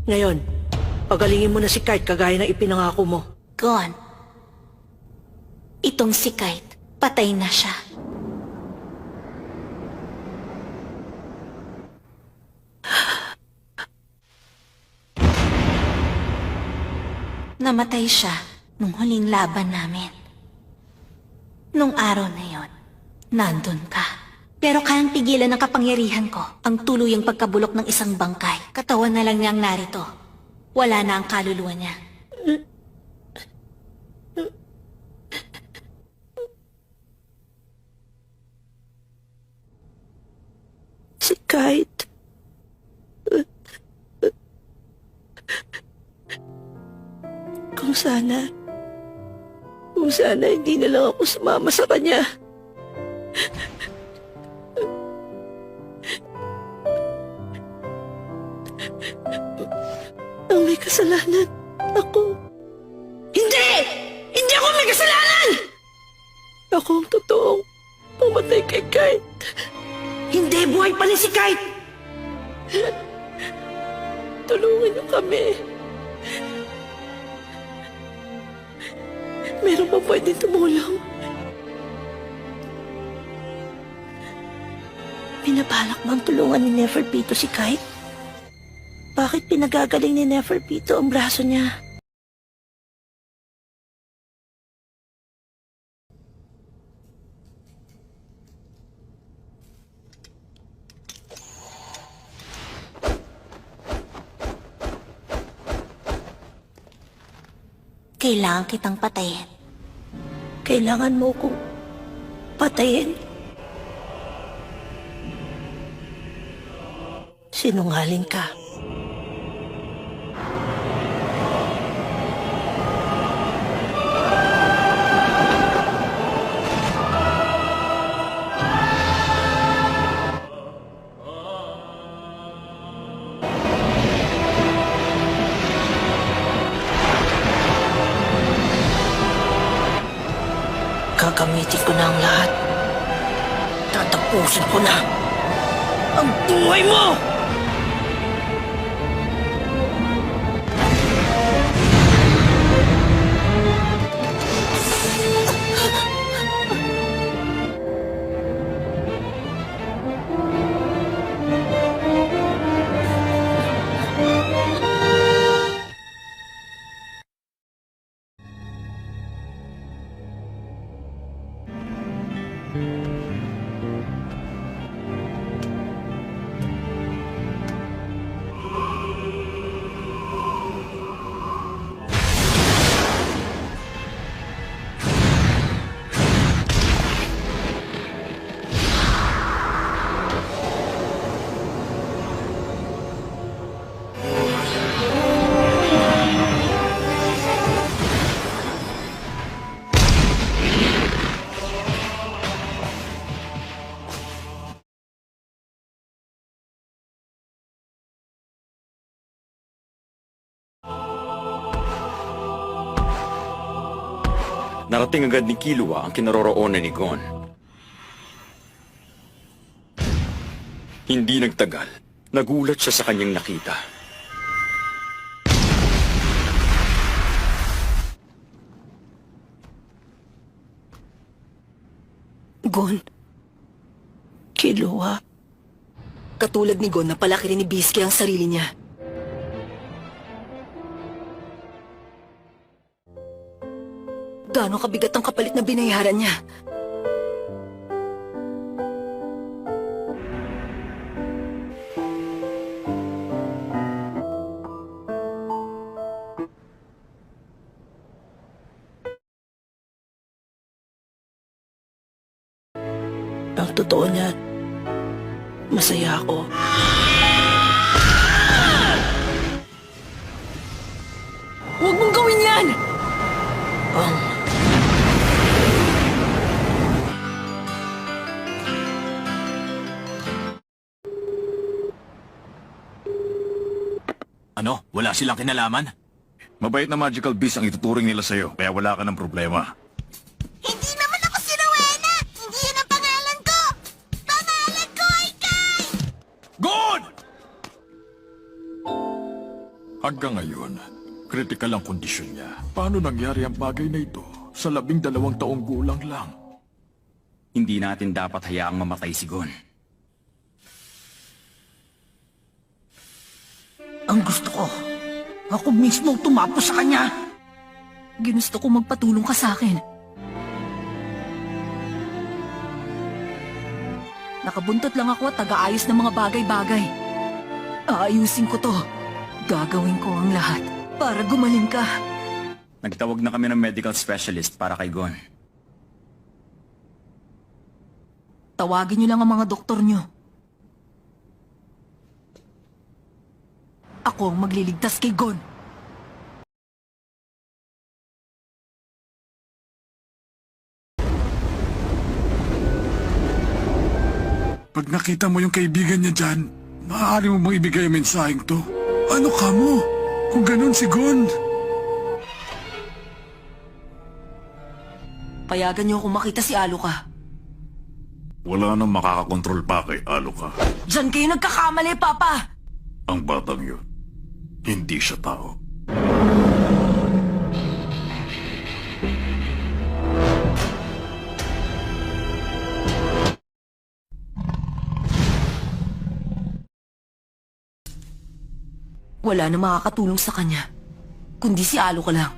Ngayon, pagalingin mo na si Kite kagaya ng ipinangako mo. Gon, itong si Kite, patay na siya. Namatay siya nung huling laban namin. Nung araw na yon, nandun ka. Pero kayang pigilan ng kapangyarihan ko ang tuluyang pagkabulok ng isang bangkay. Katawan na lang niyang narito. Wala na ang kaluluwa niya. Si Kite. Kung sana hindi na lang ako sumama sa kanya. Ang may kasalanan, ako. Hindi! Hindi ako may kasalanan! Ako ang totoong pumatay kay Kite. Hindi! Buhay pa rin si Kite! Tulungan niyo kami. Meron pa pwede tumulong. Pinabalak bang tulungan ni Neferpito si Kite? Bakit pinagagaling ni Neferpito ang braso niya? Kailangan kitang patayin. Kailangan mo kong patayin? Sinungaling ka. Gagamitin ko na ang lahat. Tatapusin ko na ang buhay mo! Narating agad ni Killua ang kinaroroonan ni Gon. Hindi nagtagal, nagulat siya sa kanyang nakita. Gon. Killua. Katulad ni Gon, napalaki rin ni Bisky ang sarili niya. Gaano kabigat ang kapalit na binayaran niya? Ang totoo niya, masaya ako. Huwag mong gawin yan! Ano? Wala silang kinalaman? Mabait na magical beast ang ituturing nila sa'yo, kaya wala ka ng problema. Hindi naman ako si Rowena! Hindi yun ang pangalan ko! Pangalan ko ay Kai! Gon! Hanggang ngayon, kritikal ang kondisyon niya. Paano nangyari ang bagay na ito sa 12 taong gulang lang? Hindi natin dapat hayaang mamatay si Gon. Ang gusto ko, ako mismo ang tumapos sa kanya. Ginusto ko magpatulong ka sa akin. Nakabuntot lang ako at taga-ayos ng mga bagay-bagay. Aayusin ko to. Gagawin ko ang lahat para gumaling ka. Nagtawag na kami ng medical specialist para kay Gon. Tawagin niyo lang ang mga doktor niyo. Ako ang magliligtas kay Gon. Pag nakita mo yung kaibigan niya dyan, maaari mo bang ibigay ang mensaheng to? Ano ka mo? Kung ganun si Gon. Payagan niyo akong makita si Aluka. Wala nang makakakontrol pa kay Aluka. Diyan kayo nagkakamali, Papa! Ang batang yun, hindi siya tao. Wala na makakatulong sa kanya, kundi si Aluka lang.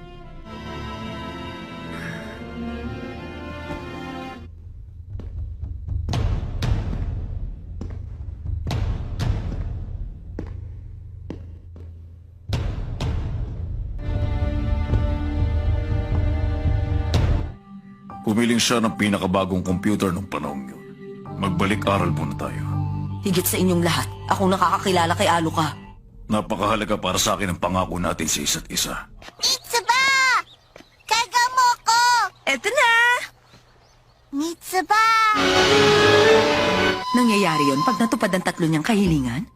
Pumiling siya ng pinakabagong computer nung panahon yun. Magbalik-aral muna tayo. Higit sa inyong lahat, akong nakakakilala kay Aluka. Napakahalaga para sa akin ang pangako natin sa isa't isa. Mitsuba! Kaga mo ko! Eto na! Mitsuba! Nangyayari yon pag natupad ang tatlo niyang kahilingan?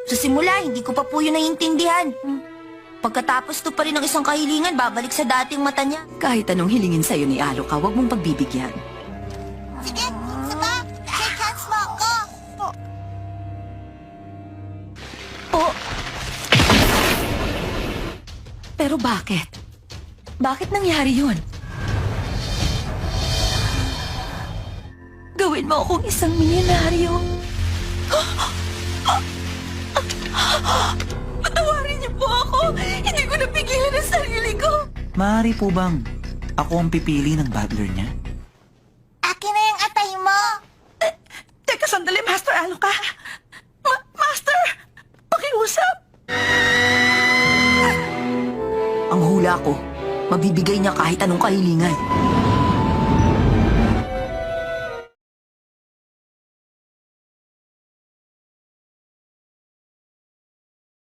Sa simula, hindi ko pa po yun naiintindihan. Pagkatapos to pa rin ng isang kahilingan, babalik sa dating mata niya. Kahit anong hilingin sa'yo ni Aluka, huwag mong pagbibigyan. Sige, Mitsuba! Shake hands mo ako! Oh! Pero bakit? Bakit nangyari yun? Gawin mo akong isang milyonaryo. Patawarin niyo po ako. Hindi ko napigilan ang sarili ko. Maaari po bang ako ang pipili ng butler niya? Akin na yung atay mo! Teka sandali, Master Aluka. Master! Pakiusap! Ang hula ko, mabibigay niya kahit anong kahilingan.